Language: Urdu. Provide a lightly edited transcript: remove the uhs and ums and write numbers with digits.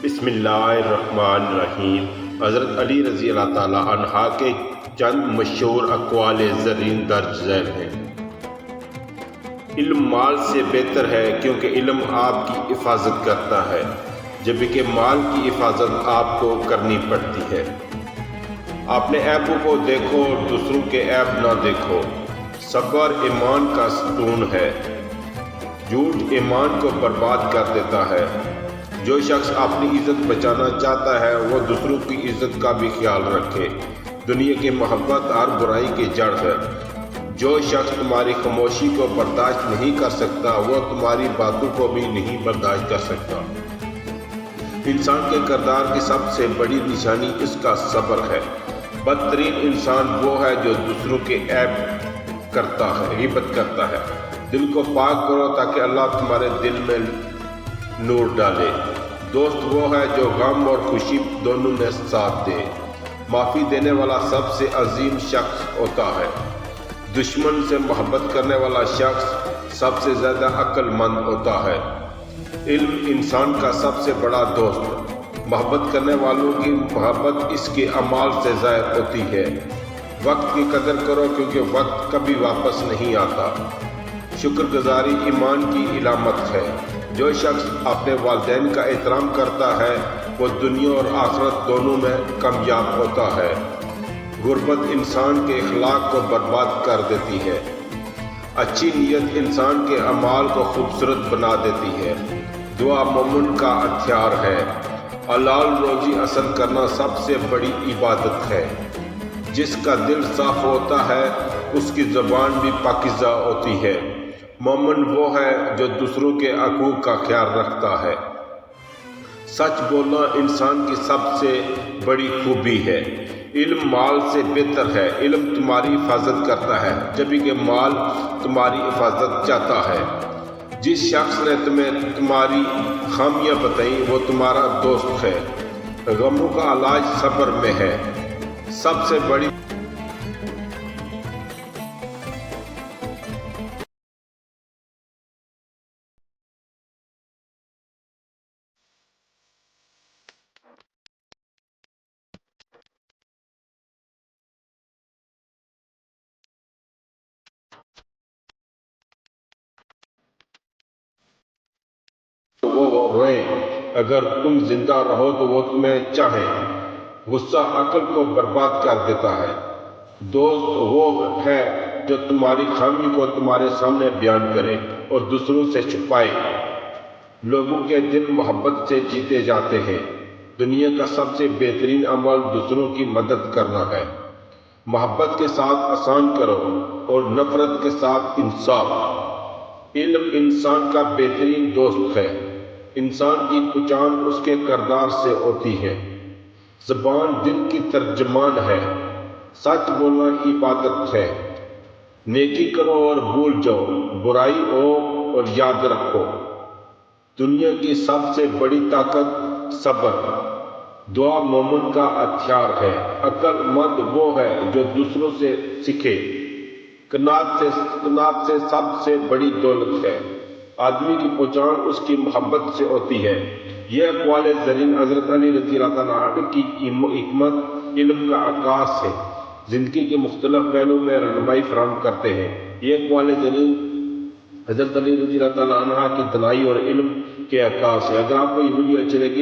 بسم اللہ الرحمن الرحیم۔ حضرت علی رضی اللہ تعالیٰ عنہ کے چند مشہور اقوال زرین درج ذیل ہیں۔ علم مال سے بہتر ہے کیونکہ علم آپ کی حفاظت کرتا ہے، جبکہ مال کی حفاظت آپ کو کرنی پڑتی ہے۔ اپنے عیبوں کو دیکھو اور دوسروں کے عیب نہ دیکھو۔ صبر ایمان کا ستون ہے، جھوٹ ایمان کو برباد کر دیتا ہے۔ جو شخص اپنی عزت بچانا چاہتا ہے وہ دوسروں کی عزت کا بھی خیال رکھے۔ دنیا کی محبت ہر برائی کی جڑ ہے۔ جو شخص تمہاری خاموشی کو برداشت نہیں کر سکتا وہ تمہاری باتوں کو بھی نہیں برداشت کر سکتا۔ انسان کے کردار کی سب سے بڑی نشانی اس کا صبر ہے۔ بدترین انسان وہ ہے جو دوسروں کے عیب کرتا ہے، غیبت کرتا ہے۔ دل کو پاک کرو تاکہ اللہ تمہارے دل میں نور ڈالے۔ دوست وہ ہے جو غم اور خوشی دونوں میں ساتھ دے۔ معافی دینے والا سب سے عظیم شخص ہوتا ہے۔ دشمن سے محبت کرنے والا شخص سب سے زیادہ عقل مند ہوتا ہے۔ علم انسان کا سب سے بڑا دوست۔ محبت کرنے والوں کی محبت اس کے اعمال سے ظاہر ہوتی ہے۔ وقت کی قدر کرو کیونکہ وقت کبھی واپس نہیں آتا۔ شکر گزاری ایمان کی علامت ہے۔ جو شخص اپنے والدین کا احترام کرتا ہے وہ دنیا اور آخرت دونوں میں کامیاب ہوتا ہے۔ غربت انسان کے اخلاق کو برباد کر دیتی ہے۔ اچھی نیت انسان کے اعمال کو خوبصورت بنا دیتی ہے۔ دعا مومن کا ہتھیار ہے۔ حلال روزی حاصل کرنا سب سے بڑی عبادت ہے۔ جس کا دل صاف ہوتا ہے اس کی زبان بھی پاکیزہ ہوتی ہے۔ مومن وہ ہے جو دوسروں کے حقوق کا خیال رکھتا ہے۔ سچ بولنا انسان کی سب سے بڑی خوبی ہے۔ علم مال سے بہتر ہے۔ علم تمہاری حفاظت کرتا ہے جبکہ مال تمہاری حفاظت چاہتا ہے۔ جس شخص نے تمہیں تمہاری خامیاں بتائیں وہ تمہارا دوست ہے۔ غموں کا علاج صبر میں ہے۔ سب سے بڑی وہ روئیں اگر تم زندہ رہو تو وہ تمہیں چاہیں۔ غصہ عقل کو برباد کر دیتا ہے۔ دوست وہ ہے جو تمہاری خامی کو تمہارے سامنے بیان کرے اور دوسروں سے چھپائے۔ لوگوں کے دل محبت سے جیتے جاتے ہیں۔ دنیا کا سب سے بہترین عمل دوسروں کی مدد کرنا ہے۔ محبت کے ساتھ احسان کرو اور نفرت کے ساتھ انصاف۔ علم انسان کا بہترین دوست ہے۔ انسان کی پہچان اس کے کردار سے ہوتی ہے۔ زبان دل کی ترجمان ہے۔ سچ بولنا عبادت ہے۔ نیکی کرو اور بھول جاؤ، برائی ہو اور یاد رکھو۔ دنیا کی سب سے بڑی طاقت صبر۔ دعا مومن کا ہتھیار ہے۔ عقل مند وہ ہے جو دوسروں سے سیکھے۔ قناعت سے سب سے بڑی دولت ہے۔ آدمی کی پہچان اس کی محبت سے ہوتی ہے۔ یہ اقوال زرین حضرت علی رضی اللہ تعالیٰ عنہ کی حکمت علم کا عکاس ہے، زندگی کے مختلف پہلوؤں میں رہنمائی فراہم کرتے ہیں۔ یہ اقوال زرین حضرت علی رضی اللہ تعالیٰ عنہ کی دانائی اور علم کے عکاس ہے۔ اگر آپ کو یہ ویڈیو اچھی لگی